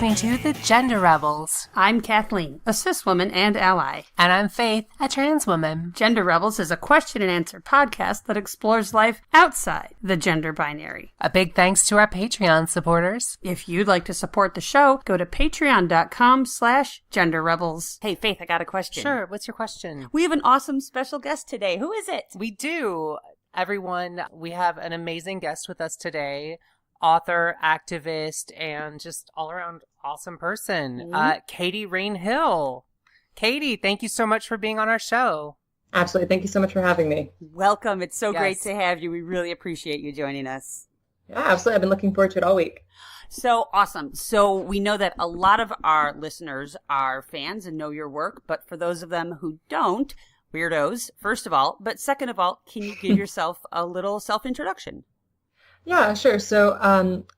listening to The Gender Rebels. I'm Kathleen, a cis woman and ally. And I'm Faith, a trans woman. Gender Rebels is a question and answer podcast that explores life outside the gender binary. A big thanks to our Patreon supporters. If you'd like to support the show, go to patreon.com/genderrebels. Hey, Faith, I got a question. Sure, what's your question? We have an awesome special guest today. Who is it? We do. Everyone, we have an amazing guest with us today. Author, activist, and just all-around awesome person, Katie Rain-Hill. Katie, thank you so much for being on our show. Absolutely. Thank you so much for having me. Welcome. It's so great to have you. We really appreciate you joining us. Yeah, absolutely. I've been looking forward to it all week. So awesome. So we know that a lot of our listeners are fans and know your work, but for those of them who don't, weirdos, first of all, but second of all, can you give yourself a little self-introduction? Yeah, sure. So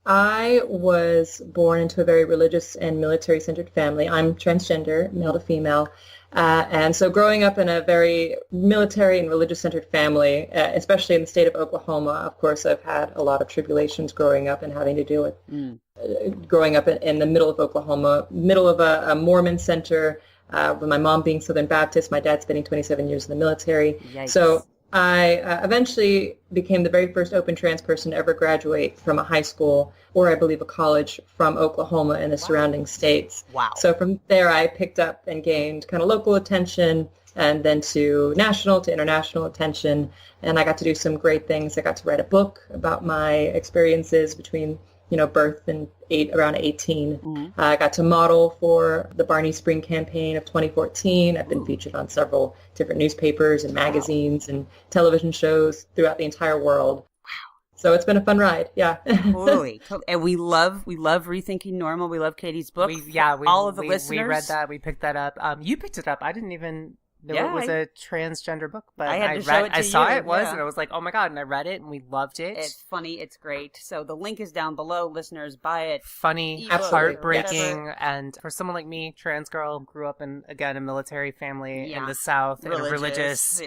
I was born into a very religious and military-centered family. I'm transgender, male to female. And so growing up in a very military and religious-centered family, especially in the state of Oklahoma, of course, I've had a lot of tribulations growing up and having to deal with growing up in the middle of Oklahoma, middle of a Mormon center, with my mom being Southern Baptist, my dad spending 27 years in the military. Yikes. So I eventually became the very first open trans person to ever graduate from a high school, or I believe a college, from Oklahoma and the surrounding states. Wow. So from there, I picked up and gained kind of local attention, and then to national, to international attention. And I got to do some great things. I got to write a book about my experiences between birth and around 18. I got to model for the Barney Spring campaign of 2014. I've been featured on several different newspapers and magazines and television shows throughout the entire world. Wow. So it's been a fun ride. Yeah. Totally. And we love Rethinking Normal. We love Katie's book. All of the listeners. We read that. We picked that up. You picked it up. I didn't even know it was a transgender book, but I saw it was, and I was like, oh my God, and I read it, and we loved it. It's funny. It's great. So the link is down below. Listeners, buy it. Funny, heartbreaking, and for someone like me, trans girl, grew up in, again, a military family in the South, and religious.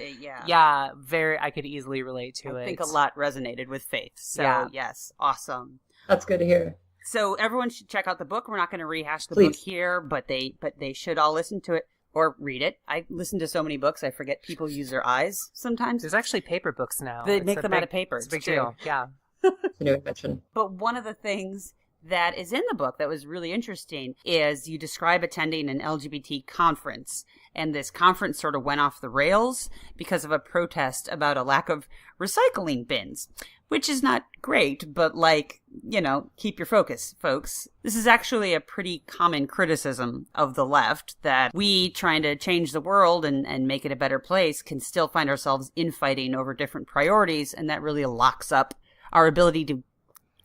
Very, I could easily relate to it. I think a lot resonated with Faith. So yes, awesome. That's good to hear. So everyone should check out the book. We're not going to rehash the book here, but they should all listen to it. Or read it. I listen to so many books, I forget people use their eyes sometimes. There's actually paper books now. They make them out of paper. It's a big deal, yeah. It's a new invention. But one of the things that is in the book that was really interesting is you describe attending an LGBT conference. And this conference sort of went off the rails because of a protest about a lack of recycling bins, which is not great, but keep your focus, folks. This is actually a pretty common criticism of the left, that we, trying to change the world and make it a better place, can still find ourselves infighting over different priorities, and that really locks up our ability to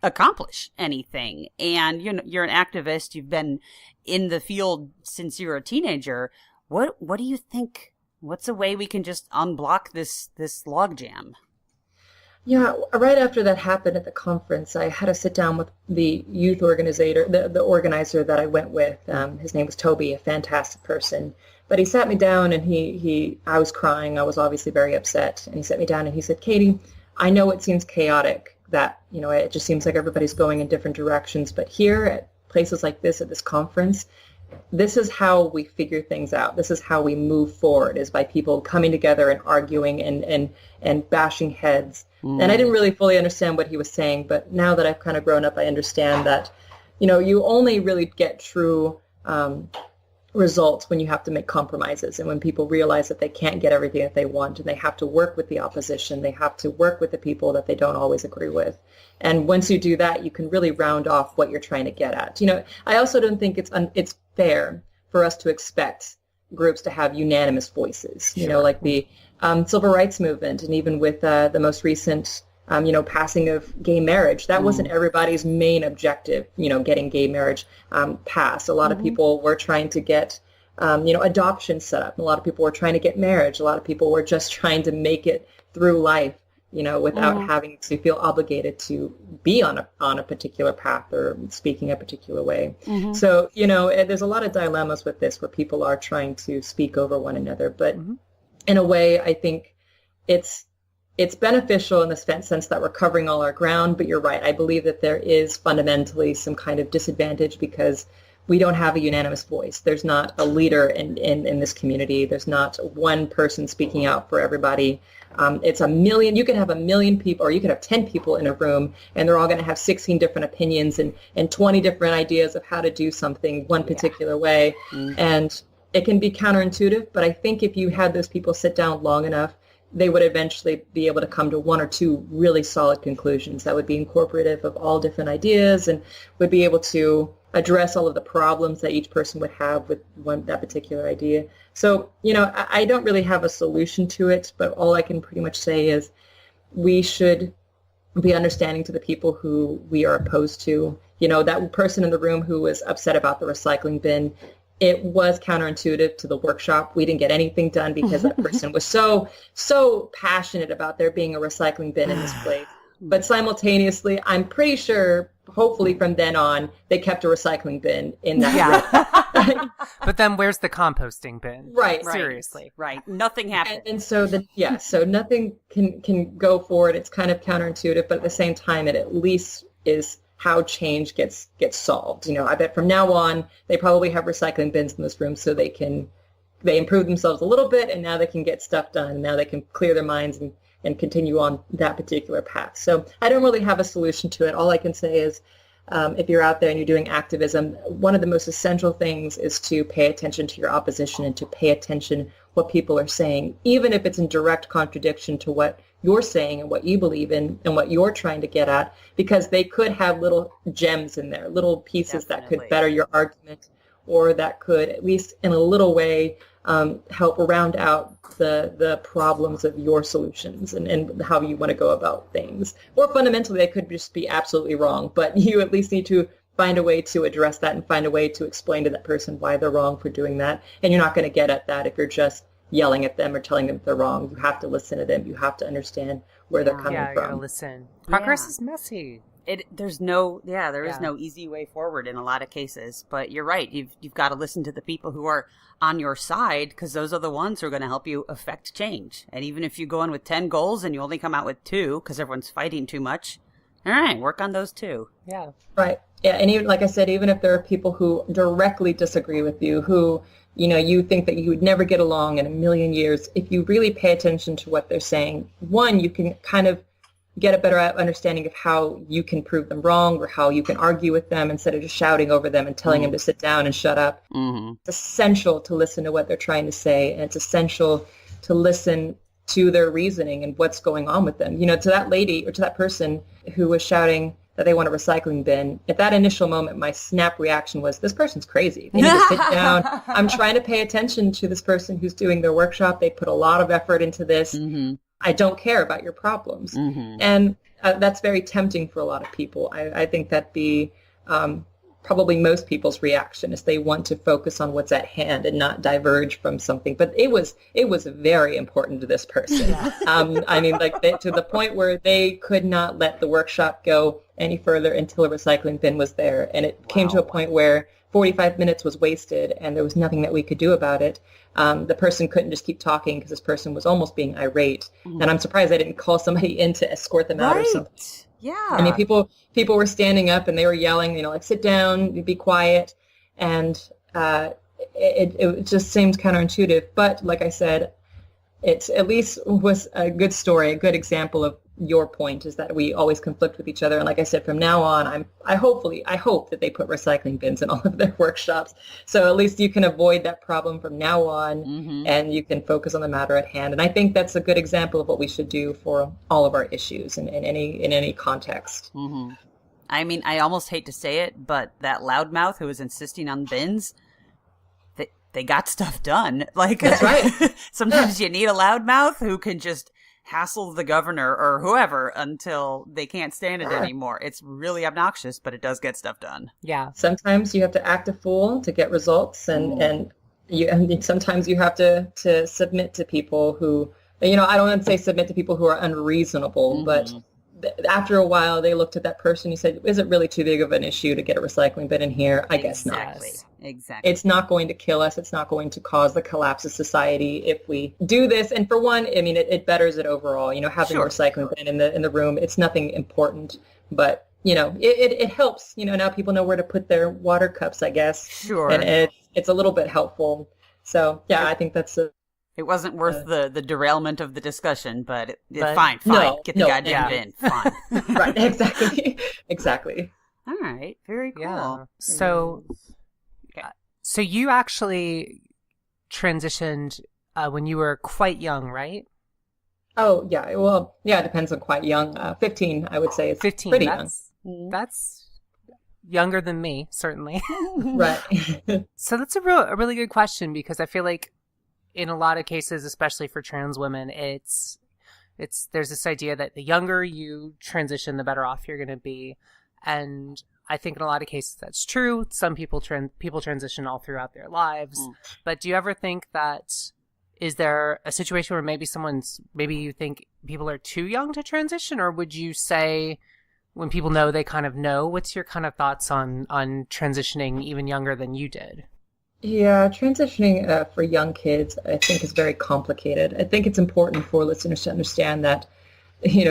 accomplish anything. And you're an activist, you've been in the field since you were a teenager. What do you think? What's a way we can just unblock this logjam? Yeah, right after that happened at the conference, I had to sit down with the youth organizer, the organizer that I went with. His name was Toby, a fantastic person. But he sat me down, and I was crying. I was obviously very upset. And he sat me down and he said, Katie, I know it seems chaotic, that, it just seems like everybody's going in different directions. But here at places like this, at this conference, this is how we figure things out. This is how we move forward, is by people coming together and arguing and bashing heads. And I didn't really fully understand what he was saying, but now that I've kind of grown up, I understand that, you only really get true results when you have to make compromises, and when people realize that they can't get everything that they want, and they have to work with the opposition, they have to work with the people that they don't always agree with. And once you do that, you can really round off what you're trying to get at. I also don't think it's fair for us to expect groups to have unanimous voices, like the civil rights movement, and even with the most recent, passing of gay marriage. That wasn't everybody's main objective, getting gay marriage passed. A lot of people were trying to get, adoption set up. A lot of people were trying to get marriage. A lot of people were just trying to make it through life, without having to feel obligated to be on a particular path or speaking a particular way. So, there's a lot of dilemmas with this, where people are trying to speak over one another. But in a way, I think it's beneficial in the sense that we're covering all our ground. But you're right. I believe that there is fundamentally some kind of disadvantage, because we don't have a unanimous voice. There's not a leader in this community. There's not one person speaking out for everybody. It's a million. You can have a million people, or you could have 10 people in a room, and they're all going to have 16 different opinions and 20 different ideas of how to do something one particular way. And it can be counterintuitive, but I think if you had those people sit down long enough, they would eventually be able to come to one or two really solid conclusions that would be incorporative of all different ideas and would be able to address all of the problems that each person would have with that particular idea. So, I don't really have a solution to it, but all I can pretty much say is we should be understanding to the people who we are opposed to. That person in the room who was upset about the recycling bin, it was counterintuitive to the workshop. We didn't get anything done because that person was so passionate about there being a recycling bin in this place. But simultaneously, I'm pretty sure, hopefully from then on, they kept a recycling bin in that room. But then where's the composting bin? Right. Seriously. Right. Nothing happened. And so, so nothing can go forward. It's kind of counterintuitive, but at the same time, it at least is how change gets solved. I bet from now on, they probably have recycling bins in this room so they improve themselves a little bit, and now they can get stuff done. And now they can clear their minds and continue on that particular path. So I don't really have a solution to it. All I can say is if you're out there and you're doing activism, one of the most essential things is to pay attention to your opposition and to pay attention what people are saying, even if it's in direct contradiction to what you're saying and what you believe in and what you're trying to get at, because they could have little gems in there, little pieces that could better your argument, or that could, at least in a little way, help round out the problems of your solutions and how you want to go about things. Or fundamentally, they could just be absolutely wrong, but you at least need to find a way to address that and find a way to explain to that person why they're wrong for doing that. And you're not going to get at that if you're just yelling at them or telling them they're wrong. You have to listen to them. You have to understand where they're coming from. You gotta listen. Progress is messy. There is no easy way forward in a lot of cases, but you're right. You've got to listen to the people who are on your side, because those are the ones who are going to help you affect change. And even if you go in with 10 goals and you only come out with 2 because everyone's fighting too much, all right, work on those 2. Yeah. Right. Yeah. And even, like I said, even if there are people who directly disagree with you, who, you think that you would never get along in a million years, if you really pay attention to what they're saying, one, you can kind of get a better understanding of how you can prove them wrong or how you can argue with them instead of just shouting over them and telling them to sit down and shut up. It's essential to listen to what they're trying to say, and it's essential to listen to their reasoning and what's going on with them. To that lady or to that person who was shouting that they want a recycling bin, at that initial moment, my snap reaction was, this person's crazy. They need to sit down. I'm trying to pay attention to this person who's doing their workshop. They put a lot of effort into this. I don't care about your problems. And that's very tempting for a lot of people. I think that probably most people's reaction is they want to focus on what's at hand and not diverge from something. But it was very important to this person. To the point where they could not let the workshop go any further until a recycling bin was there. And it came to a point where 45 minutes was wasted and there was nothing that we could do about it. The person couldn't just keep talking because this person was almost being irate. And I'm surprised I didn't call somebody in to escort them out or something. Yeah. People were standing up and they were yelling, like, sit down, be quiet. And it just seems counterintuitive. But like I said, it at least was a good story, a good example of your point, is that we always conflict with each other. And like I said, from now on, I hope that they put recycling bins in all of their workshops. So at least you can avoid that problem from now on, and you can focus on the matter at hand. And I think that's a good example of what we should do for all of our issues in any context. I almost hate to say it, but that loudmouth who was insisting on bins, they got stuff done. Like, that's right. Sometimes you need a loudmouth who can just hassle the governor or whoever until they can't stand it anymore. It's really obnoxious, but it does get stuff done. Yeah. Sometimes you have to act a fool to get results, and sometimes you have to submit to people who, I don't want to say submit to people who are unreasonable, but after a while they looked at that person and said, is it really too big of an issue to get a recycling bin in here? I guess not. Exactly. It's not going to kill us. It's not going to cause the collapse of society if we do this. And for one, it betters it overall. Having a recycling bin in the room, it's nothing important, but it helps. Now people know where to put their water cups, I guess. Sure. And it's a little bit helpful. So, yeah, I think that's it wasn't worth the derailment of the discussion, but fine. No, Get the goddamn bin. Fine. Right, exactly. Exactly. All right. Very cool. Yeah. So you actually transitioned when you were quite young, right? Oh, yeah. Well, yeah, it depends on quite young. 15, I would say. It's 15. Pretty young. That's younger than me, certainly. Right. So that's a really good question, because I feel like in a lot of cases, especially for trans women, there's this idea that the younger you transition, the better off you're going to be. And I think in a lot of cases that's true. Some people transition all throughout their lives. But do you ever think that, is there a situation where maybe you think people are too young to transition? Or would you say when people know, they kind of know? What's your kind of thoughts on transitioning even younger than you did? Yeah, transitioning for young kids, I think, is very complicated. I think it's important for listeners to understand that,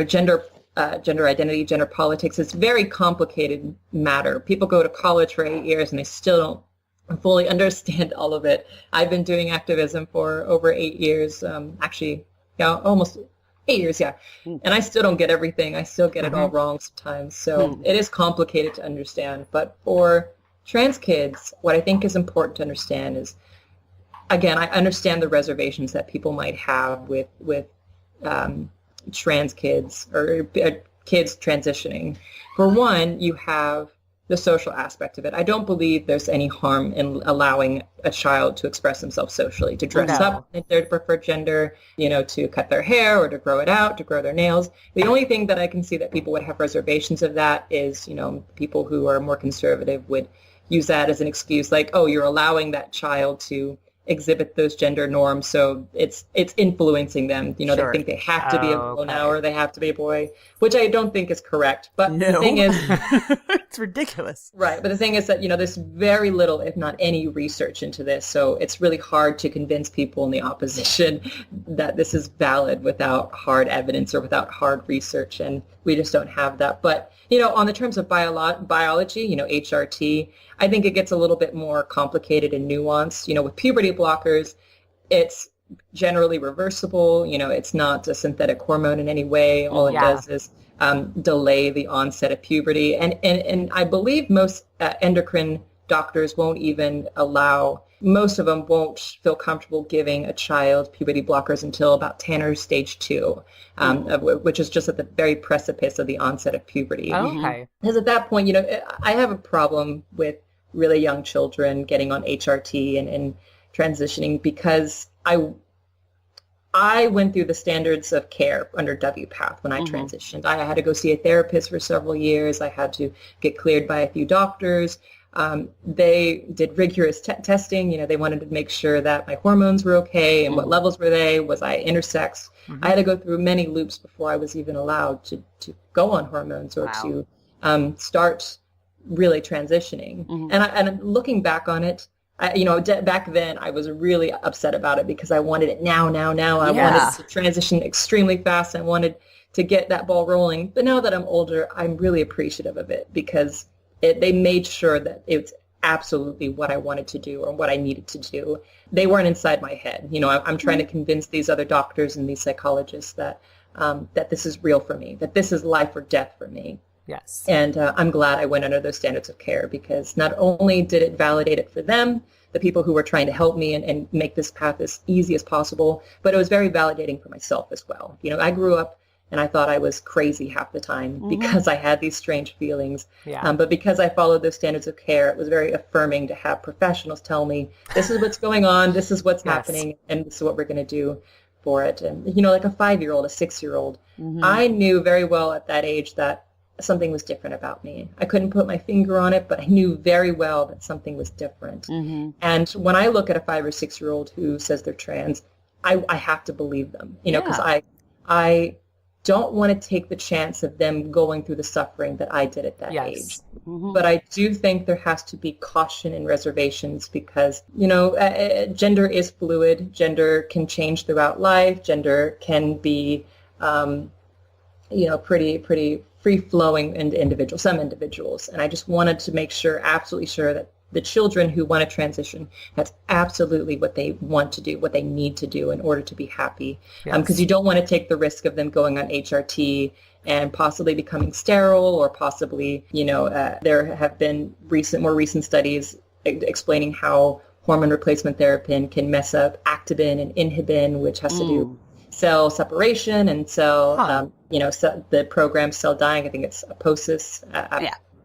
gender identity, gender politics is a very complicated matter. People go to college for 8 years and they still don't fully understand all of it. I've been doing activism for over 8 years, almost 8 years, yeah. And I still don't get everything. I still get it all wrong sometimes. So it is complicated to understand. But for trans kids, what I think is important to understand is, again, I understand the reservations that people might have with trans kids or kids transitioning. For one, you have the social aspect of it. I don't believe there's any harm in allowing a child to express themselves socially, to dress up in their preferred gender, to cut their hair or to grow it out, to grow their nails. The only thing that I can see that people would have reservations of that is, people who are more conservative would use that as an excuse, like, oh, you're allowing that child to exhibit those gender norms, so it's influencing them. They think they have to be a girl now, or they have to be a boy, which I don't think is correct. But the thing is, it's ridiculous. Right. But the thing is that, there's very little, if not any, research into this. So it's really hard to convince people in the opposition that this is valid without hard evidence or without hard research. And we just don't have that. But, on the terms of biology, HRT, I think it gets a little bit more complicated and nuanced. With puberty blockers, it's generally reversible. It's not a synthetic hormone in any way. All it does is delay the onset of puberty. And I believe most endocrine doctors won't even allow, most of them won't feel comfortable giving a child puberty blockers until about Tanner stage 2, which is just at the very precipice of the onset of puberty. Okay. Because at that point, I have a problem with really young children getting on HRT and transitioning, because I went through the standards of care under WPATH when I transitioned. I had to go see a therapist for several years. I had to get cleared by a few doctors. They did rigorous testing. They wanted to make sure that my hormones were okay and what levels were they. Was I intersex? I had to go through many loops before I was even allowed to go on hormones or to start really transitioning. And looking back on it, back then I was really upset about it because I wanted it now. I wanted to transition extremely fast. I wanted to get that ball rolling. But now that I'm older, I'm really appreciative of it, because they made sure that it's absolutely what I wanted to do or what I needed to do. They weren't inside my head. I'm trying to convince these other doctors and these psychologists that this is real for me, that this is life or death for me. Yes. And I'm glad I went under those standards of care, because not only did it validate it for them, the people who were trying to help me and make this path as easy as possible, but it was very validating for myself as well. I grew up and I thought I was crazy half the time because I had these strange feelings. Yeah. But because I followed those standards of care, it was very affirming to have professionals tell me, this is what's going on, this is what's happening, and this is what we're going to do for it. And, like a 5-year-old, a 6-year-old, I knew very well at that age that something was different about me. I couldn't put my finger on it, but I knew very well that something was different. And when I look at a 5 or 6-year-old who says they're trans, I have to believe them, because I don't want to take the chance of them going through the suffering that I did at that age. But I do think there has to be caution and reservations, because, gender is fluid. Gender can change throughout life. Gender can be, pretty free-flowing into some individuals. And I just wanted to make sure, absolutely sure, that the children who want to transition, that's absolutely what they want to do, what they need to do in order to be happy. Because you don't want to take the risk of them going on HRT and possibly becoming sterile, or possibly, there have been more recent studies explaining how hormone replacement therapy can mess up activin and inhibin, which has to do cell separation and the program cell dying. I think it's apoptosis.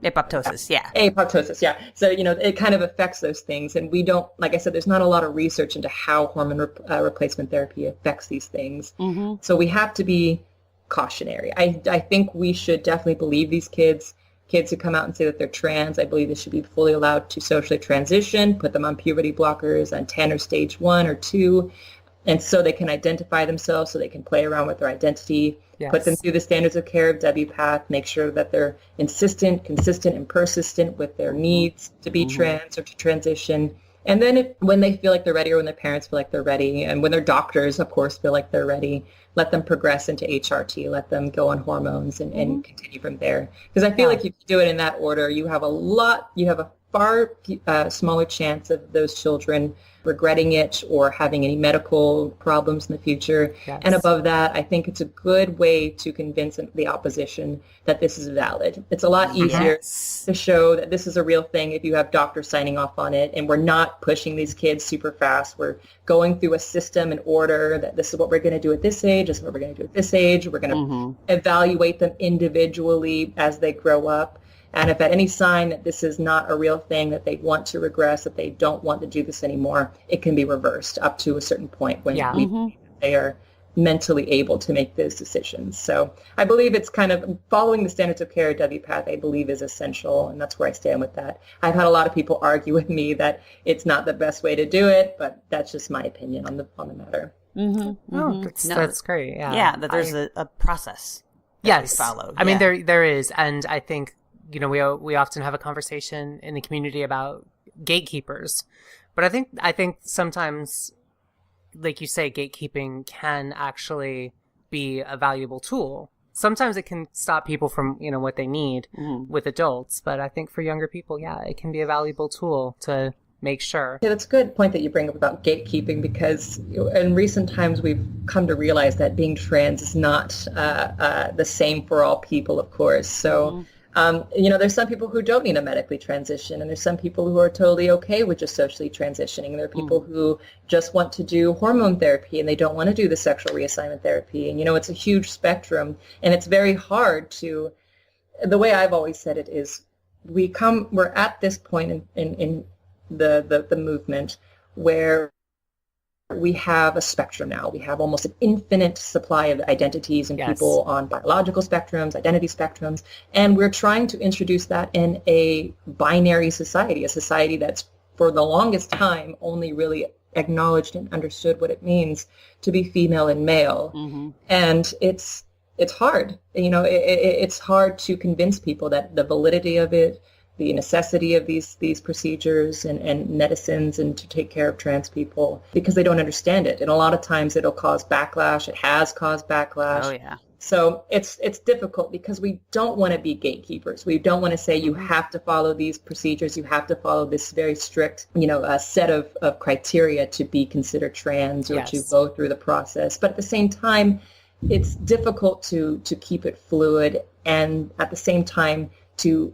Apoptosis, yeah. Apoptosis, yeah. So, it kind of affects those things. And we don't, like I said, there's not a lot of research into how hormone replacement therapy affects these things. Mm-hmm. So we have to be cautionary. I think we should definitely believe these kids who come out and say that they're trans. I believe they should be fully allowed to socially transition, put them on puberty blockers on 10 or stage 1 or 2. And so they can identify themselves, so they can play around with their identity, put them through the standards of care of WPATH, make sure that they're consistent, and persistent with their needs to be trans or to transition. And then when they feel like they're ready, or when their parents feel like they're ready, and when their doctors, of course, feel like they're ready, let them progress into HRT, let them go on hormones and continue from there. Because I feel like if you do it in that order, you have a far smaller chance of those children regretting it or having any medical problems in the future. Yes. And above that, I think it's a good way to convince the opposition that this is valid. It's a lot easier to show that this is a real thing if you have doctors signing off on it, and we're not pushing these kids super fast. We're going through a system and order that this is what we're going to do at this age, this is what we're going to do at this age. We're going to evaluate them individually as they grow up. And if at any sign that this is not a real thing, that they want to regress, that they don't want to do this anymore, it can be reversed up to a certain point when they are mentally able to make those decisions. So I believe it's kind of following the standards of care at WPATH, I believe, is essential, and that's where I stand with that. I've had a lot of people argue with me that it's not the best way to do it, but that's just my opinion on the matter. That's great. Yeah, that there's a process that we follow. I mean, there is, and I think we often have a conversation in the community about gatekeepers, but I think sometimes, like you say, gatekeeping can actually be a valuable tool. Sometimes it can stop people from, what they need with adults, but I think for younger people, it can be a valuable tool to make sure. Yeah, that's a good point that you bring up about gatekeeping, because in recent times we've come to realize that being trans is not the same for all people, of course. So there's some people who don't need to medically transition, and there's some people who are totally okay with just socially transitioning. There are people who just want to do hormone therapy and they don't want to do the sexual reassignment therapy. And, it's a huge spectrum, and it's very hard to, the way I've always said it is, we're at this point in the movement where we have a spectrum now. We have almost an infinite supply of identities and people on biological spectrums, identity spectrums, and we're trying to introduce that in a binary society, a society that's for the longest time only really acknowledged and understood what it means to be female and male. And it's hard. It's hard to convince people that the validity of it, the necessity of these procedures and medicines, and to take care of trans people, because they don't understand it. And a lot of times it'll cause backlash. It has caused backlash. Oh, yeah. So it's difficult because we don't want to be gatekeepers. We don't want to say you have to follow these procedures. You have to follow this very strict, set of criteria to be considered trans or to go through the process. But at the same time, it's difficult to keep it fluid, and at the same time to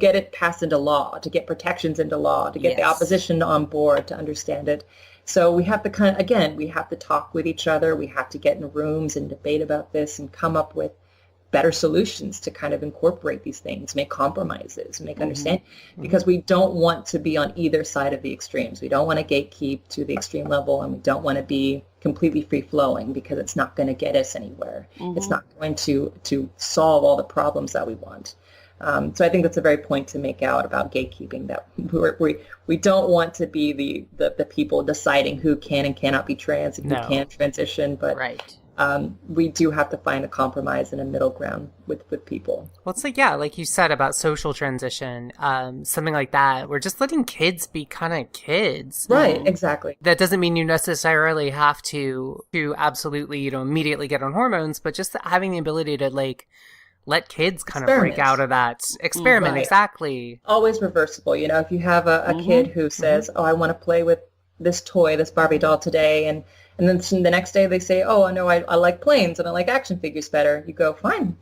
get it passed into law, to get protections into law, to get the opposition on board to understand it. So we have to we have to talk with each other. We have to get in rooms and debate about this and come up with better solutions to kind of incorporate these things, make compromises, make understand, because we don't want to be on either side of the extremes. We don't want to gatekeep to the extreme level, and we don't want to be completely free-flowing, because it's not going to get us anywhere. It's not going to solve all the problems that we want. So I think that's a very point to make out about gatekeeping, that we don't want to be the people deciding who can and cannot be trans and who can transition, but we do have to find a compromise and a middle ground with people. Well, it's like you said about social transition, something like that. We're just letting kids be kind of kids. Right, exactly. That doesn't mean you necessarily have to absolutely, immediately get on hormones, but just having the ability to let kids kind of break out of that experiment. Right. Exactly. Always reversible. If you have a kid who says, oh, I want to play with this toy, this Barbie doll today, and then the next day they say, oh, no, I like planes and I like action figures better. You go, fine,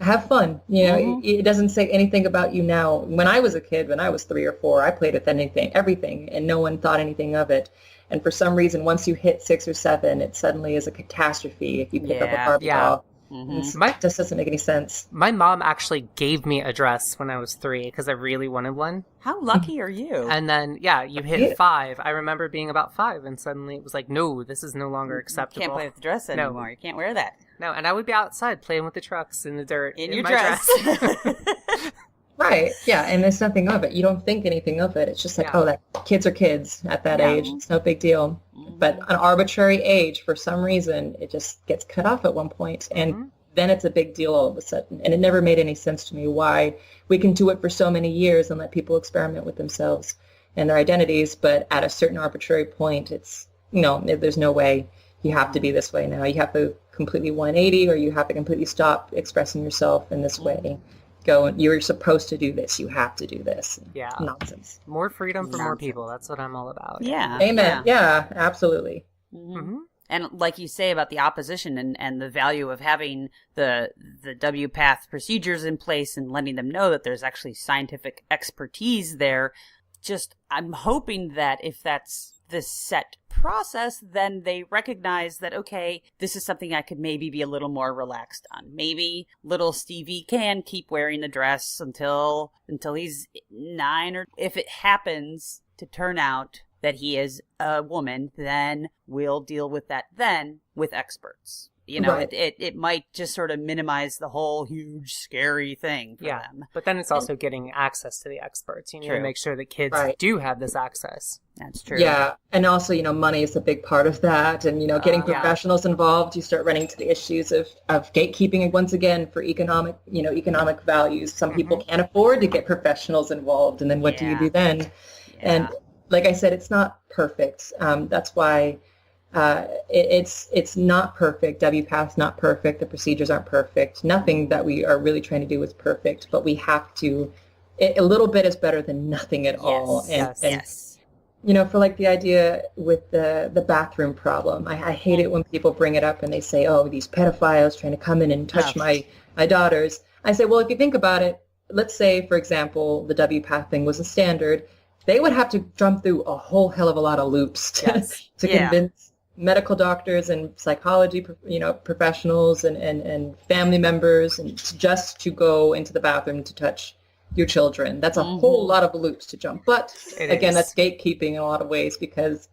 have fun. It doesn't say anything about you now. When I was a kid, when I was 3 or 4, I played with everything, and no one thought anything of it. And for some reason, once you hit 6 or 7, it suddenly is a catastrophe if you pick up a Barbie doll. It just doesn't make any sense. My mom actually gave me a dress when I was 3 because I really wanted one. How lucky are you? And then, you hit 5. I remember being about 5, and suddenly it was like, no, this is no longer acceptable. You can't play with the dress anymore. No. You can't wear that. No, and I would be outside playing with the trucks in the dirt. In your dress. Right, yeah, and there's nothing of it. You don't think anything of it. It's just like, that kids are kids at that age. It's no big deal. But an arbitrary age, for some reason, it just gets cut off at one point, and then it's a big deal all of a sudden. And it never made any sense to me why we can do it for so many years and let people experiment with themselves and their identities, but at a certain arbitrary point, it's, there's no way you have to be this way now. You have to completely 180, or you have to completely stop expressing yourself in this way. You're supposed to do this. You have to do this. Yeah. Nonsense. More freedom for more people. That's what I'm all about. Yeah. Amen. Yeah, absolutely. And like you say about the opposition and the value of having the WPATH procedures in place and letting them know that there's actually scientific expertise there, I'm hoping that if that's this set process, then they recognize that, okay, this is something I could maybe be a little more relaxed on. Maybe little Stevie can keep wearing the dress until he's 9, or if it happens to turn out that he is a woman, then we'll deal with that then with experts. Right. It might just sort of minimize the whole huge, scary thing for them. But then it's also getting access to the experts. You need to make sure that kids do have this access. That's true. Yeah, and also, money is a big part of that. And, getting professionals involved, you start running into the issues of gatekeeping once again for economic values. Some people can't afford to get professionals involved. And then what do you do then? Yeah. And like I said, it's not perfect. That's why it's not perfect. WPATH's not perfect. The procedures aren't perfect. Nothing that we are really trying to do is perfect, but we have to. A little bit is better than nothing at all. And for like the idea with the bathroom problem, I hate it when people bring it up and they say, oh, these pedophiles trying to come in and touch my daughters. I say, well, if you think about it, let's say, for example, the WPATH thing was a standard. They would have to jump through a whole hell of a lot of loops to convince medical doctors and psychology, professionals and family members, and just to go into the bathroom to touch your children. That's a whole lot of loops to jump. But again, that's gatekeeping in a lot of ways, because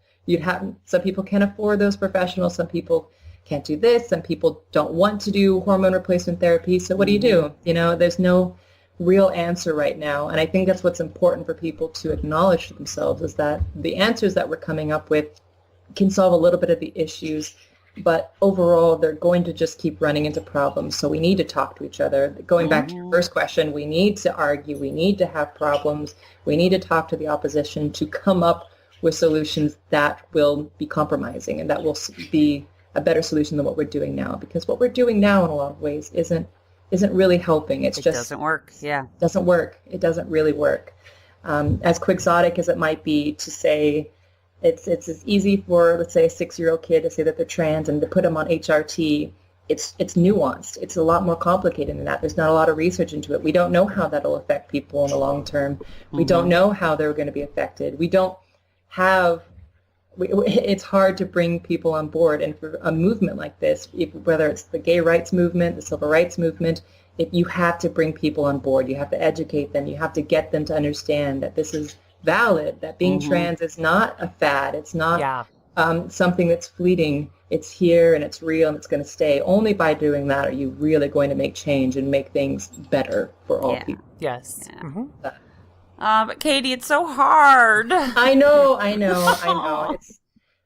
some people can't afford those professionals. Some people can't do this. Some people don't want to do hormone replacement therapy. So what do you do? There's no real answer right now. And I think that's what's important for people to acknowledge to themselves, is that the answers that we're coming up with can solve a little bit of the issues, but overall they're going to just keep running into problems. So we need to talk to each other. Going back to your first question, we need to argue, we need to have problems, we need to talk to the opposition to come up with solutions that will be compromising and that will be a better solution than what we're doing now. Because what we're doing now in a lot of ways isn't really helping. It just doesn't work. Yeah. Doesn't work. It doesn't really work. As quixotic as it might be to say, it's as easy for, let's say, a 6-year-old kid to say that they're trans and to put them on HRT. It's nuanced. It's a lot more complicated than that. There's not a lot of research into it. We don't know how that'll affect people in the long term. We don't know how they're going to be affected. We don't have. It's hard to bring people on board, and for a movement like this, whether it's the gay rights movement, the civil rights movement, you have to bring people on board. You have to educate them. You have to get them to understand that this is valid, that being trans is not a fad. It's not something that's fleeting. It's here and it's real and it's going to stay. Only by doing that are you really going to make change and make things better for all people. Yes. Yeah. But Katie, it's so hard. I know.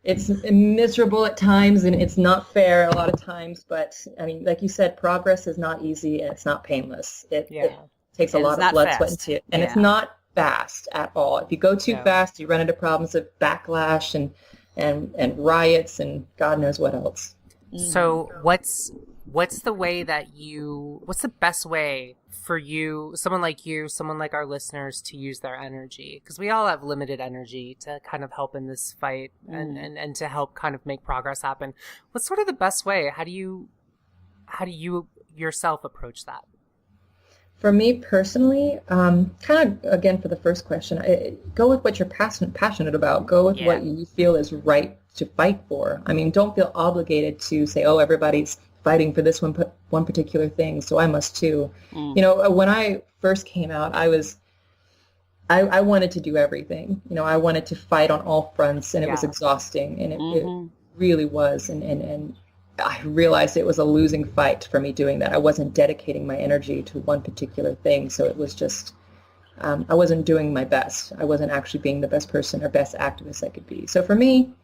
It's miserable at times, and it's not fair a lot of times. But I mean, like you said, progress is not easy and it's not painless. It takes a lot of blood, sweat, and tears, and it's not fast at all. If you go too fast, you run into problems of backlash and riots and God knows what else. So what's what's the best way for someone like our listeners, to use their energy? Because we all have limited energy to kind of help in this fight and to help kind of make progress happen. What's sort of the best way? How do you yourself approach that? For me personally, kind of, again, for the first question, go with what you're passionate about. Go with what you feel is right to fight for. I mean, don't feel obligated to say, oh, everybody's fighting for this one particular thing, so I must too. When I first came out, I wanted to do everything. I wanted to fight on all fronts, and it was exhausting, and it really was. And I realized it was a losing fight for me doing that. I wasn't dedicating my energy to one particular thing, so it was just, I wasn't doing my best. I wasn't actually being the best person or best activist I could be. So for me,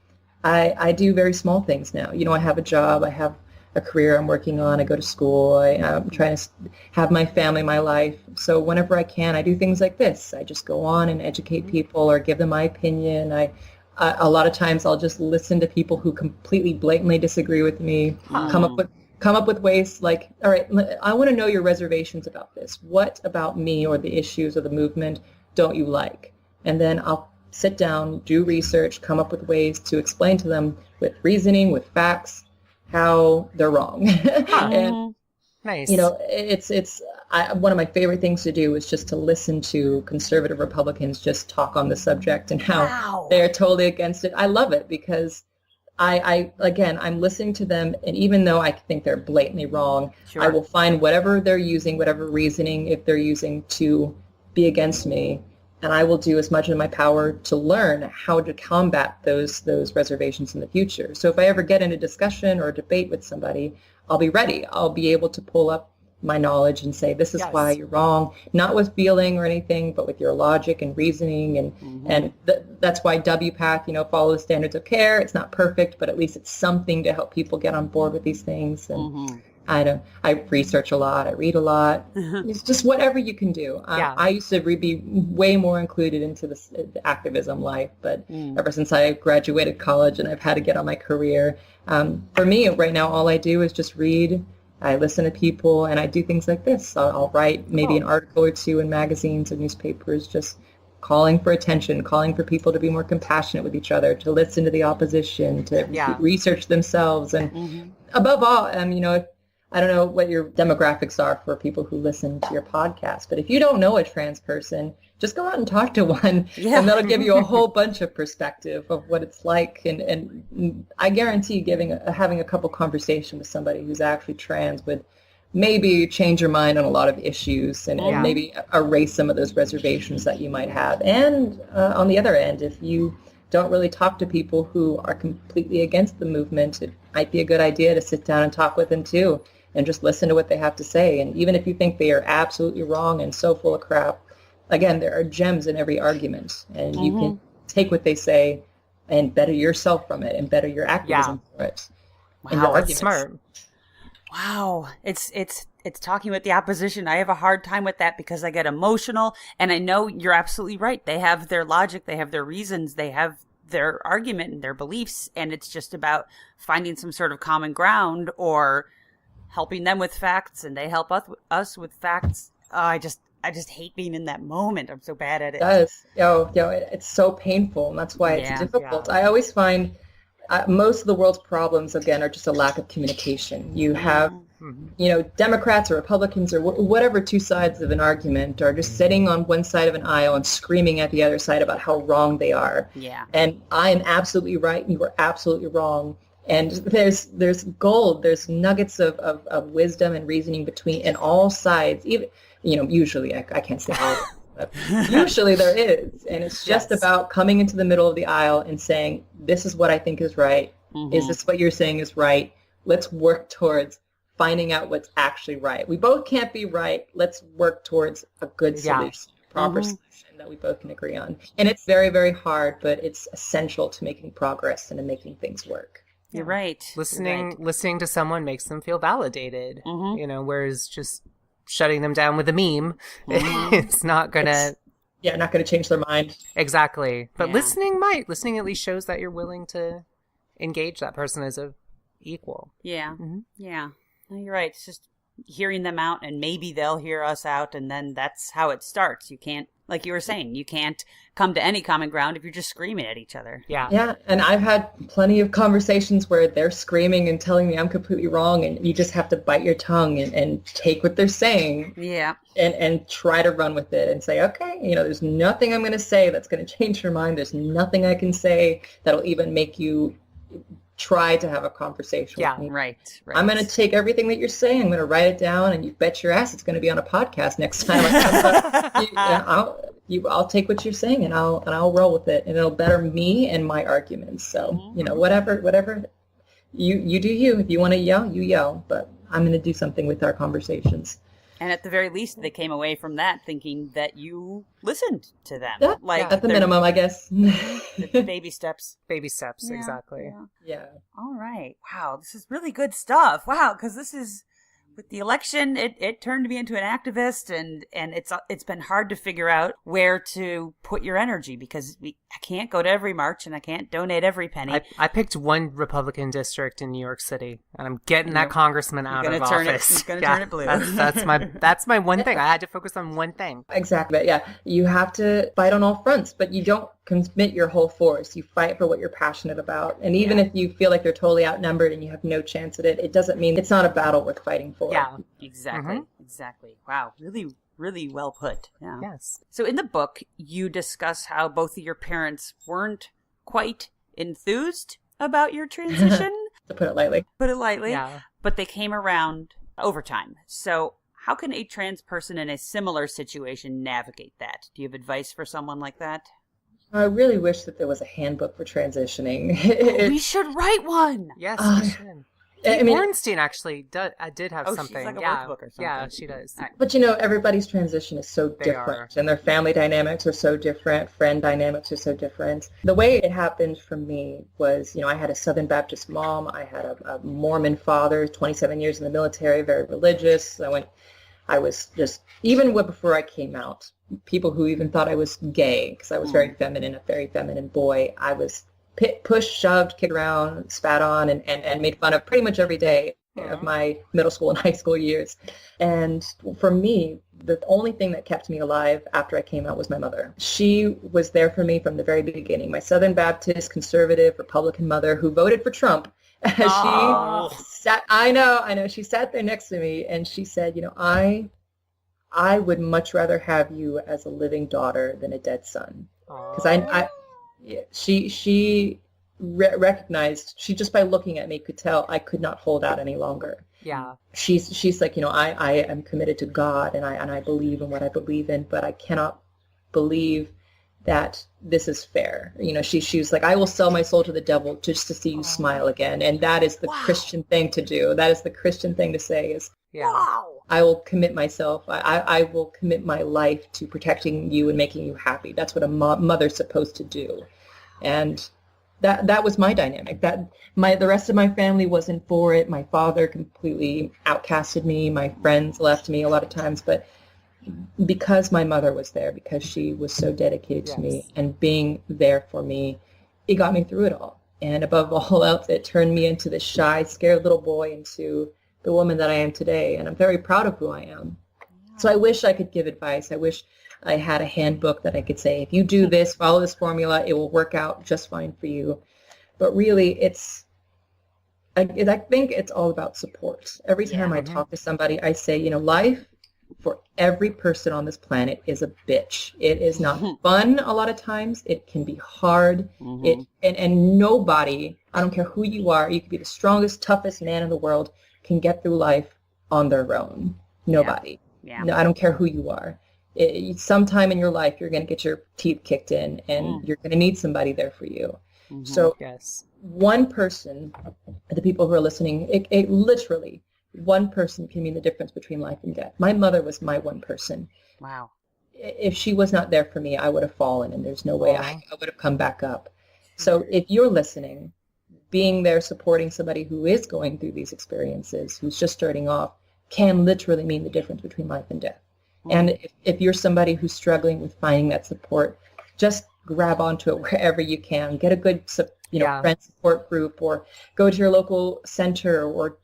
I do very small things now. I have a job, I have a career I'm working on, I go to school, I'm trying to have my family, my life. So whenever I can, I do things like this. I just go on and educate people or give them my opinion. A lot of times I'll just listen to people who completely blatantly disagree with me, come up with ways like, all right, I want to know your reservations about this. What about me or the issues or the movement don't you like? And then I'll sit down, do research, come up with ways to explain to them with reasoning, with facts, how they're wrong. And nice. One of my favorite things to do is just to listen to conservative Republicans just talk on the subject and how they're totally against it. I love it because I'm listening to them, and even though I think they're blatantly wrong, I will find whatever they're using, whatever reasoning, if they're using, to be against me. And I will do as much in my power to learn how to combat those reservations in the future. So if I ever get in a discussion or a debate with somebody, I'll be ready. I'll be able to pull up my knowledge and say, this is why you're wrong, not with feeling or anything, but with your logic and reasoning. And that's why WPATH, follow the standards of care. It's not perfect, but at least it's something to help people get on board with these things. And I research a lot. I read a lot. It's just whatever you can do. I used to be way more included into the activism life, but ever since I graduated college and I've had to get on my career, for me right now, all I do is just read. I listen to people, and I do things like this. I'll write maybe an article or two in magazines or newspapers, just calling for attention, calling for people to be more compassionate with each other, to listen to the opposition, to research themselves. And above all, I don't know what your demographics are for people who listen to your podcast, but if you don't know a trans person, just go out and talk to one, and that'll give you a whole bunch of perspective of what it's like. And I guarantee having a couple conversations with somebody who's actually trans would maybe change your mind on a lot of issues and maybe erase some of those reservations that you might have. And on the other end, if you don't really talk to people who are completely against the movement, it might be a good idea to sit down and talk with them too, and just listen to what they have to say. And even if you think they are absolutely wrong and so full of crap, again, there are gems in every argument, and you can take what they say and better yourself from it and better your activism for it. Wow, that's smart. Wow. It's talking with the opposition. I have a hard time with that because I get emotional, and I know you're absolutely right. They have their logic, they have their reasons, they have their argument and their beliefs, and it's just about finding some sort of common ground or helping them with facts, and they help us with facts. I just hate being in that moment. I'm so bad at it. It does. It's so painful, and that's why it's difficult. I always find most of the world's problems, again, are just a lack of communication. You have, Democrats or Republicans or whatever two sides of an argument are just sitting on one side of an aisle and screaming at the other side about how wrong they are. Yeah. And I am absolutely right, and you are absolutely wrong. And there's gold, there's nuggets of wisdom and reasoning in all sides. Even, usually, I can't say all, but usually there is. And it's just about coming into the middle of the aisle and saying, this is what I think is right. Is this what you're saying is right? Let's work towards finding out what's actually right. We both can't be right. Let's work towards a good solution, proper solution that we both can agree on. And it's very, very hard, but it's essential to making progress and to making things work. You're right. Listening to someone makes them feel validated, whereas just shutting them down with a meme, it's not gonna... not gonna change their mind. Exactly. But listening at least shows that you're willing to engage that person as a equal. Yeah. Yeah. No, you're right. It's just hearing them out, and maybe they'll hear us out, and then that's how it starts. You can't, like you were saying, you can't come to any common ground if you're just screaming at each other. Yeah. Yeah, and I've had plenty of conversations where they're screaming and telling me I'm completely wrong, and you just have to bite your tongue and take what they're saying. Yeah. And try to run with it and say, okay, there's nothing I'm going to say that's going to change your mind. There's nothing I can say that'll even make you try to have a conversation with me. Right. I'm going to take everything that you're saying. I'm going to write it down, and you bet your ass it's going to be on a podcast next time. I'll take what you're saying, and I'll roll with it, and it'll better me and my arguments. So, whatever you do you. If you want to yell, you yell, but I'm going to do something with our conversations. And at the very least, they came away from that thinking that you listened to them. At the minimum, I guess. Baby steps. Baby steps, exactly. Yeah. All right. Wow, this is really good stuff. Wow, because this is, with the election, it turned me into an activist, and it's been hard to figure out where to put your energy, because I can't go to every march and I can't donate every penny. I picked one Republican district in New York City, and I'm getting that congressman out of office. You're gonna turn it blue. That's my one thing. I had to focus on one thing. Exactly. Yeah, you have to fight on all fronts, but you don't commit your whole force. You fight for what you're passionate about, and even if you feel like you're totally outnumbered and you have no chance at it, it doesn't mean it's not a battle worth fighting for. Yeah, exactly. Exactly. Wow, really, really well put. Yeah. Yes. So in the book, you discuss how both of your parents weren't quite enthused about your transition. To put it lightly. Yeah. But they came around over time. So how can a trans person in a similar situation navigate that? Do you have advice for someone like that? I really wish that there was a handbook for transitioning. We should write one. Yes, we should. Kate Bornstein actually did have something. She's like a workbook or something. Yeah, she does. But everybody's transition is so different, and their family dynamics are so different, friend dynamics are so different. The way it happened for me was, I had a Southern Baptist mom, I had a Mormon father, 27 years in the military, very religious. I was just, even before I came out, people who even thought I was gay, because I was very feminine, a very feminine boy, I was pushed, shoved, kicked around, spat on, and made fun of pretty much every day of my middle school and high school years. And for me, the only thing that kept me alive after I came out was my mother. She was there for me from the very beginning. My Southern Baptist, conservative, Republican mother who voted for Trump. She sat, I know, she sat there next to me, and she said, I would much rather have you as a living daughter than a dead son. Because she recognized, she just by looking at me could tell I could not hold out any longer. Yeah. She's like, I am committed to God, and I believe in what I believe in, but I cannot believe that this is fair. She was like, I will sell my soul to the devil just to see you smile again. And that is the Christian thing to do. That is the Christian thing to say is, I will commit myself. I will commit my life to protecting you and making you happy. That's what a mother's supposed to do. And that was my dynamic. The rest of my family wasn't for it. My father completely outcasted me. My friends left me a lot of times. But because my mother was there, because she was so dedicated to me and being there for me, it got me through it all. And above all else, it turned me into the shy, scared little boy into the woman that I am today. And I'm very proud of who I am. So I wish I could give advice. I wish I had a handbook that I could say, if you do this, follow this formula, it will work out just fine for you. But really, I think it's all about support. Every time I talk to somebody, I say, life for every person on this planet is a bitch. It is not fun a lot of times. It can be hard. And nobody, I don't care who you are, you could be the strongest, toughest man in the world, can get through life on their own. Nobody. Yeah. No, I don't care who you are. Sometime in your life, you're going to get your teeth kicked in, and you're going to need somebody there for you. So one person, the people who are listening, it literally, one person can mean the difference between life and death. My mother was my one person. Wow. If she was not there for me, I would have fallen, and there's no way I would have come back up. So if you're listening, being there, supporting somebody who is going through these experiences, who's just starting off, can literally mean the difference between life and death. And if you're somebody who's struggling with finding that support, just grab onto it wherever you can. Get a good friend support group, or go to your local center or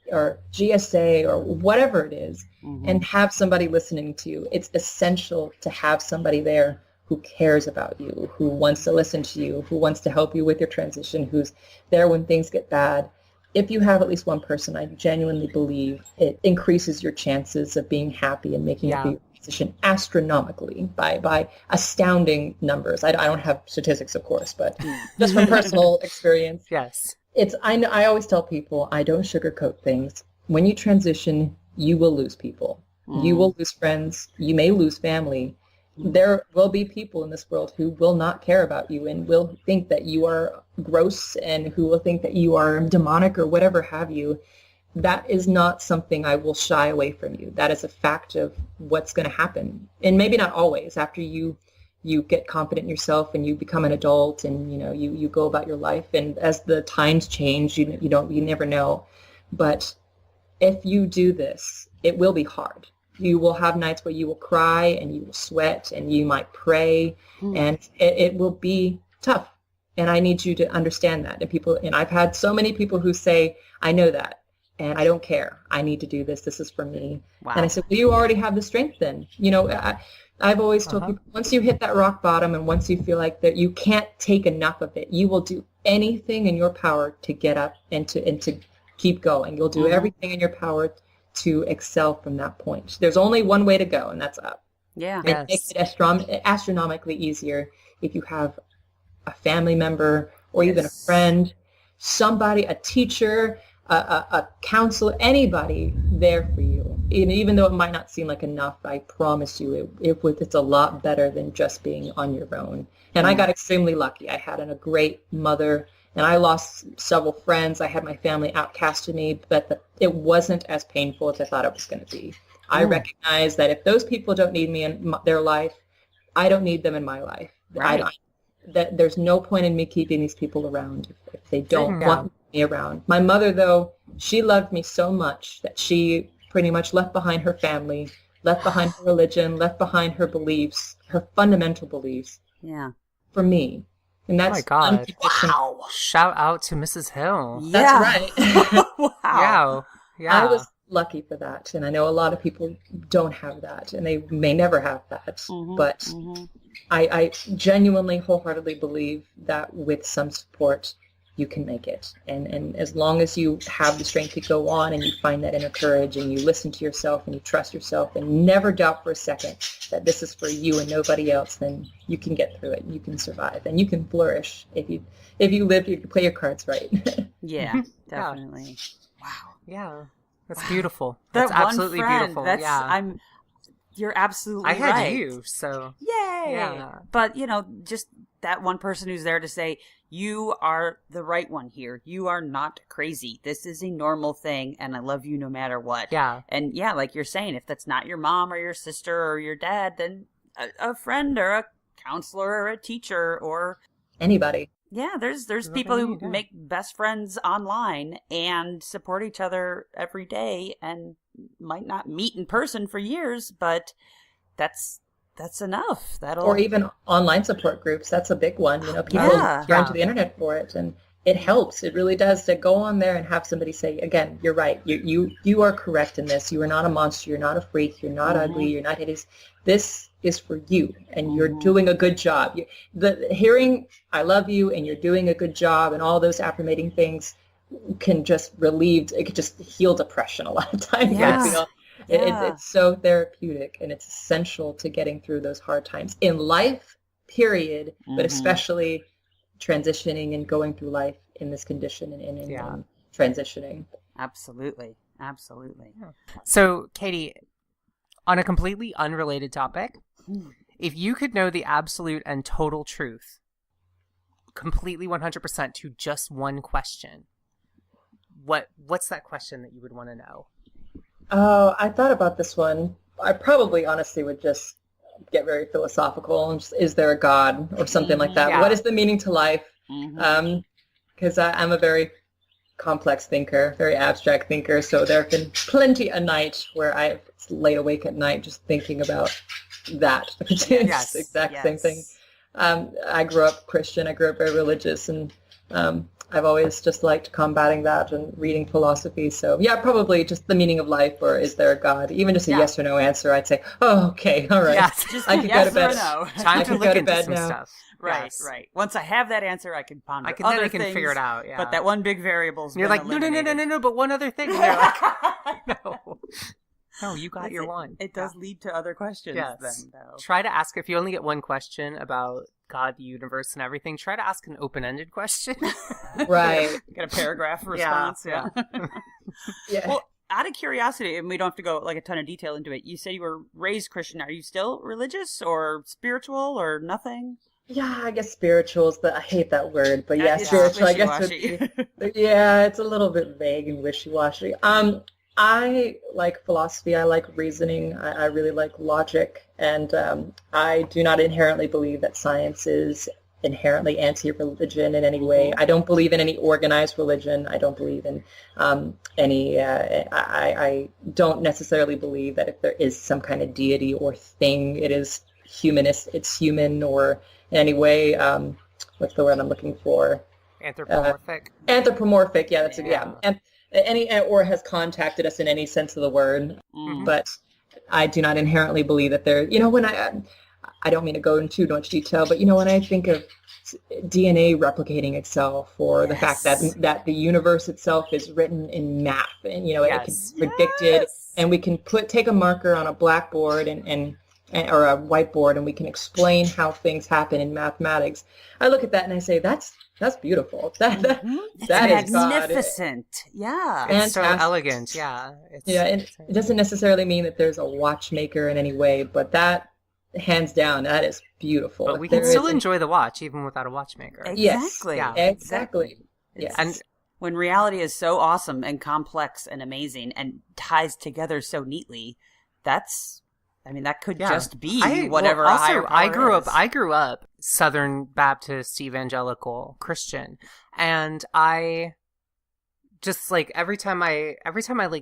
GSA or whatever it is, and have somebody listening to you. It's essential to have somebody there who cares about you, who wants to listen to you, who wants to help you with your transition, who's there when things get bad. If you have at least one person, I genuinely believe it increases your chances of being happy and making it through your transition astronomically by astounding numbers. I don't have statistics, of course, but just from personal experience. Yes. I always tell people, I don't sugarcoat things. When you transition, you will lose people. You will lose friends. You may lose family. There will be people in this world who will not care about you and will think that you are gross and who will think that you are demonic or whatever have you. That is not something I will shy away from you. That is a fact of what's going to happen. And maybe not always. After you get confident in yourself and you become an adult and, you go about your life. And as the times change, you never know. But if you do this, it will be hard. You will have nights where you will cry and you will sweat and you might pray and it will be tough. And I need you to understand that. And I've had so many people who say, I know that and I don't care. I need to do this. This is for me. Wow. And I said, well, you already have the strength then. I've always told people, once you hit that rock bottom and once you feel like that you can't take enough of it, you will do anything in your power to get up and to keep going. You'll do everything in your power to excel from that point. There's only one way to go, and that's up. Yeah. It makes it astronomically easier if you have a family member or even a friend, somebody, a teacher, a counselor, anybody there for you. Even though it might not seem like enough, I promise you it's a lot better than just being on your own. And I got extremely lucky. I had a great mother, and I lost several friends. I had my family outcasted me, but it wasn't as painful as I thought it was going to be. I recognize that if those people don't need me in their life, I don't need them in my life. Right. That there's no point in me keeping these people around if they don't want me around. My mother, though, she loved me so much that she pretty much left behind her family, left behind her religion, left behind her beliefs, her fundamental beliefs. Yeah. For me. And that's wow. Shout out to Mrs. Hill. That's right. Wow. Yeah. I was lucky for that. And I know a lot of people don't have that and they may never have that. But I genuinely, wholeheartedly believe that with some support, you can make it. And as long as you have the strength to go on and you find that inner courage and you listen to yourself and you trust yourself and never doubt for a second that this is for you and nobody else, then you can get through it. You can survive and you can flourish. If you live, you can play your cards right. Yeah, definitely. Wow. Yeah. That's beautiful. That's absolutely beautiful. You're absolutely right. I had you, so. Yay! Yeah. But, just that one person who's there to say, you are the right one here. You are not crazy. This is a normal thing, and I love you no matter what. Yeah. And yeah, like you're saying, if that's not your mom or your sister or your dad, then a friend or a counselor or a teacher or... anybody. Yeah, there's people who make best friends online and support each other every day and might not meet in person for years, but that's enough. Or even online support groups. That's a big one. People turn to the internet for it, and it helps. It really does to go on there and have somebody say, again, you're right. You are correct in this. You are not a monster. You're not a freak. You're not ugly. You're not hideous. This is for you, and you're doing a good job. Hearing I love you and you're doing a good job and all those affirmating things can just it could just heal depression a lot of times. Yes. It's so therapeutic, and it's essential to getting through those hard times in life, period, but especially transitioning and going through life in this condition and transitioning. Absolutely. Yeah. So, Katie, on a completely unrelated topic, if you could know the absolute and total truth, completely 100% to just one question, what's that question that you would want to know? Oh, I thought about this one. I probably honestly would just get very philosophical and just, is there a God or something like that? Yeah. What is the meaning to life? Because I'm a very complex thinker, very abstract thinker. So there have been plenty a night where I've laid awake at night just thinking about that. It's the exact same thing. I grew up Christian. I grew up very religious, and I've always just liked combating that and reading philosophy. So yeah, probably just the meaning of life, or is there a God? Even just a yes or no answer, I'd say, oh, okay, all right. Yes, just I can yes go to bed. or no. Time to look into some now. stuff. Right, Yes. right. Once I have that answer, I can ponder Then other I can things, figure it out. Yeah. But that one big variable's You're been like, eliminated. no, but one other thing. And you're like, no, you got your one. It does lead to other questions Yes. then, though. Try to ask, if you only get one question about God, the universe, and everything, try to ask an open-ended question. Right. Get a paragraph response. Yeah. Yeah. Well, out of curiosity, and we don't have to go like a ton of detail into it, you say you were raised Christian. Are you still religious or spiritual or nothing? Yeah, I guess spirituals, I hate that word, but yeah, It's spiritual, I guess. wishy-washy. Yeah, it's a little bit vague and wishy-washy. I like philosophy. I like reasoning. I really like logic. And I do not inherently believe that science is inherently anti-religion in any way. I don't believe in any organized religion. I don't believe in I don't necessarily believe that if there is some kind of deity or thing, it is humanist, it's human, or in any way, what's the word I'm looking for? Anthropomorphic. Anthropomorphic, yeah, that's and or has contacted us in any sense of the word. Mm. But I do not inherently believe that there. When I don't mean to go into too much detail, but when I think of DNA replicating itself, or the fact that the universe itself is written in math, and it can be predicted, and we can take a marker on a blackboard and or a whiteboard, and we can explain how things happen in mathematics. I look at that and I say, that's beautiful. That is magnificent. God. Yeah. It's so elegant. Yeah. And it doesn't necessarily mean that there's a watchmaker in any way, but that, hands down, that is beautiful. But we can still enjoy the watch even without a watchmaker. Exactly. Yes. Yeah. Exactly. Yes. And when reality is so awesome and complex and amazing and ties together so neatly, that could just be whatever. I grew up Southern Baptist evangelical Christian, and I just every time I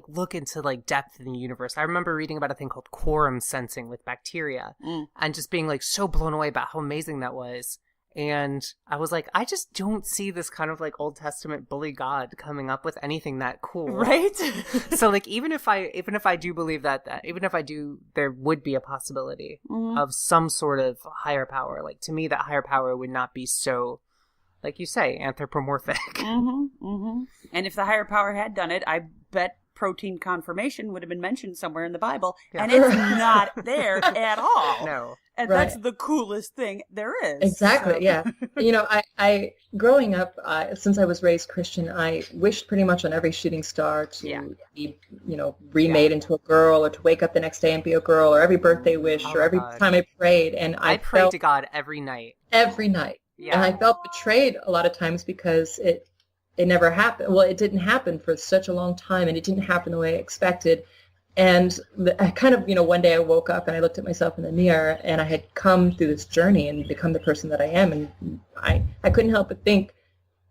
look into depth in the universe, I remember reading about a thing called quorum sensing with bacteria, and just being so blown away about how amazing that was. And I was like, I just don't see this kind of Old Testament bully God coming up with anything that cool. Right? So even if I do believe that there would be a possibility of some sort of higher power. To me, that higher power would not be so, like you say, anthropomorphic. And if the higher power had done it, I bet protein conformation would have been mentioned somewhere in the Bible, and it's not there at all. No. And that's the coolest thing there is. Exactly, yeah. I growing up, since I was raised Christian, I wished pretty much on every shooting star to be, remade into a girl, or to wake up the next day and be a girl, or every birthday wish, or every time I prayed. And I prayed to God every night. Every night. Yeah. And I felt betrayed a lot of times because it never happened. Well, it didn't happen for such a long time, and it didn't happen the way I expected. And I kind of, one day I woke up and I looked at myself in the mirror, and I had come through this journey and become the person that I am. And I couldn't help but think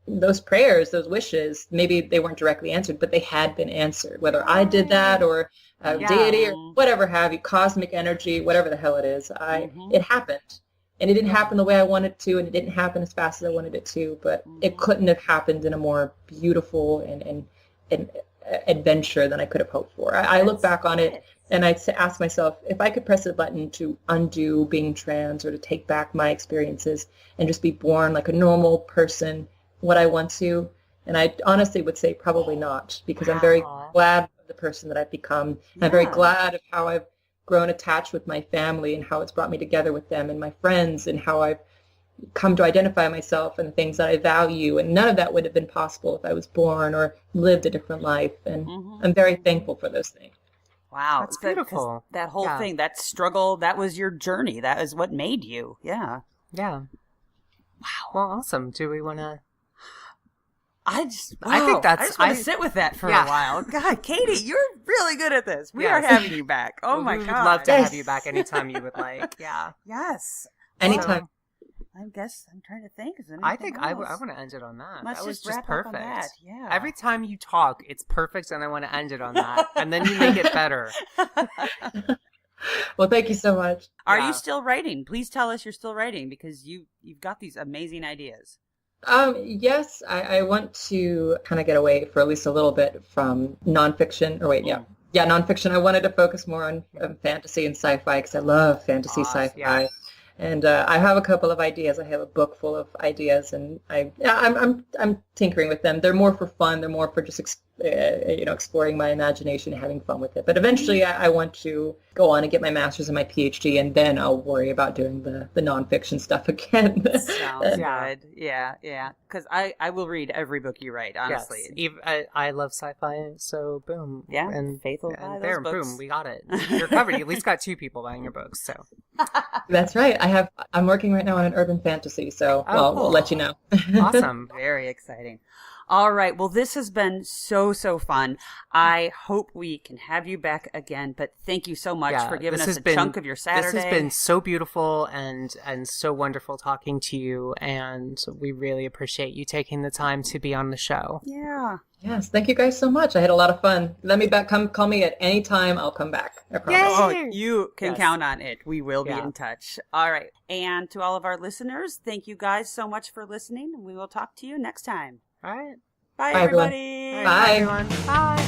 those prayers, those wishes, maybe they weren't directly answered, but they had been answered. Whether I did that or deity or whatever have you, cosmic energy, whatever the hell it is, it happened. And it didn't happen the way I wanted it to, and it didn't happen as fast as I wanted it to, but it couldn't have happened in a more beautiful and adventure than I could have hoped for. I look back on it and I ask myself, if I could press a button to undo being trans, or to take back my experiences and just be born like a normal person, would I want to? And I honestly would say probably not, because I'm very glad of the person that I've become. Yeah. I'm very glad of how I've grown attached with my family, and how it's brought me together with them and my friends, and how I've come to identify myself and the things that I value. And none of that would have been possible if I was born or lived a different life. And I'm very thankful for those things. Wow. That's beautiful. That whole thing, that struggle, that was your journey. That is what made you. Yeah. Yeah. Wow. Well, awesome. Do we want to... I just want to sit with that for a while. God, Katie, you're really good at this. We are having you back. Oh my God. We would love to have you back anytime you would like. Yeah. Yes. Anytime. I guess I'm trying to think. I think I want to end it on that. Let's that was just perfect. Up on that. Yeah. Every time you talk, it's perfect, and I want to end it on that. And then you make it better. Well, thank you so much. Are you still writing? Please tell us you're still writing, because you've got these amazing ideas. Yes, I want to kind of get away for at least a little bit from nonfiction. Or wait, yeah, nonfiction. I wanted to focus more on fantasy and sci-fi because I love fantasy sci-fi. Yeah. And I have a couple of ideas. I have a book full of ideas, and I'm tinkering with them. They're more for fun. They're more for just exploring my imagination, having fun with it. But eventually, I want to go on and get my master's and my PhD, and then I'll worry about doing the nonfiction stuff again. Sounds good. Yeah. Because I will read every book you write. Honestly, Yes. I love sci-fi, so boom. Yeah, and faithful buy and those there, books. boom, we got it. You're covered. You at least got 2 people buying your books. So That's right. I'm working right now on an urban fantasy, so cool. we'll let you know. Awesome. Very exciting. All right. Well, this has been so fun. I hope we can have you back again. But thank you so much for giving us a chunk of your Saturday. This has been so beautiful and so wonderful talking to you, and we really appreciate you taking the time to be on the show. Yeah. Yes, thank you guys so much. I had a lot of fun. Let me back. Come call me at any time. I'll come back. I promise. Oh, you can count on it. We will be Yeah. in touch. All right. And to all of our listeners, thank you guys so much for listening. We will talk to you next time. All right. Bye, Bye, everyone. everybody. Bye. Everyone. Bye.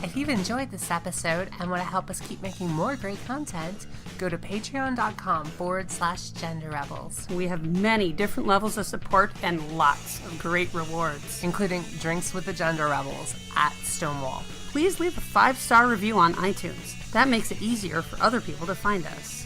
If you've enjoyed this episode and want to help us keep making more great content, go to patreon.com/genderrebels, We have many different levels of support and lots of great rewards. including drinks with the Gender Rebels at Stonewall. Please leave a 5-star review on iTunes. That makes it easier for other people to find us.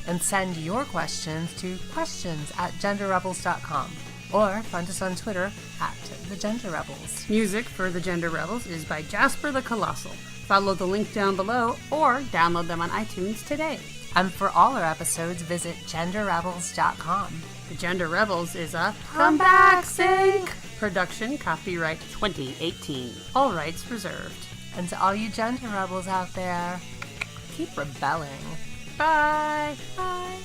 And send your questions to questions@genderrebels.com or find us on Twitter @TheGenderRebels. Music for The Gender Rebels is by Jasper the Colossal. Follow the link down below or download them on iTunes today. And for all our episodes, visit genderrebels.com. The Gender Rebels is a Come Back Sync production, copyright 2018. All rights reserved. And to all you gender rebels out there, keep rebelling. Bye. Bye.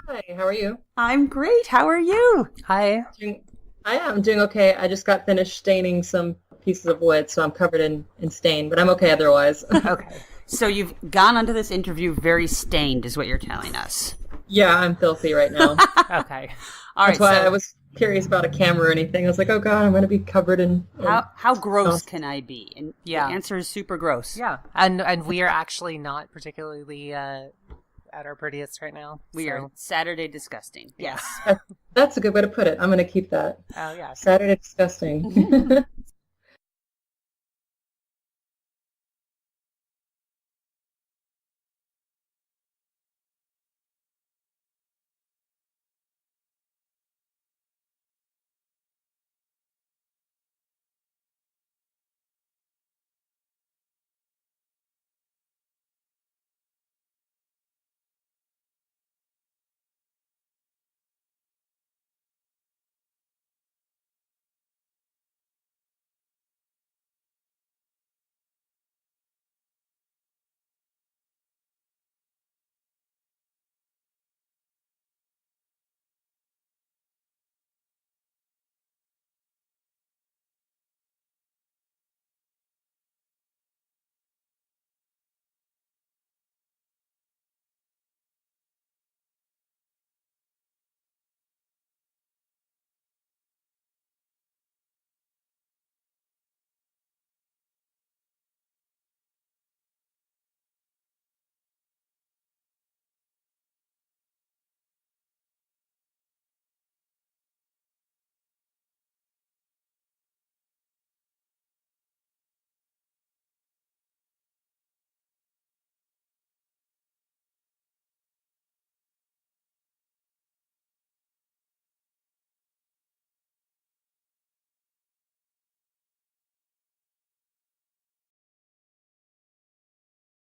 Hi, how are you? I'm great. How are you? Hi. I am doing okay. I just got finished staining some pieces of wood, so I'm covered in stain, but I'm okay otherwise. Okay. So you've gone onto this interview very stained, is what you're telling us. Yeah, I'm filthy right now. Okay. All right. That's why So I was curious about a camera or anything. I was like, oh god, I'm going to be covered in... how gross can I be? And Yeah. the answer is super gross. Yeah. And we are actually not particularly at our prettiest right now. We so- are Saturday disgusting. Yes. That's a good way to put it. I'm going to keep that. Oh, yeah. Saturday disgusting.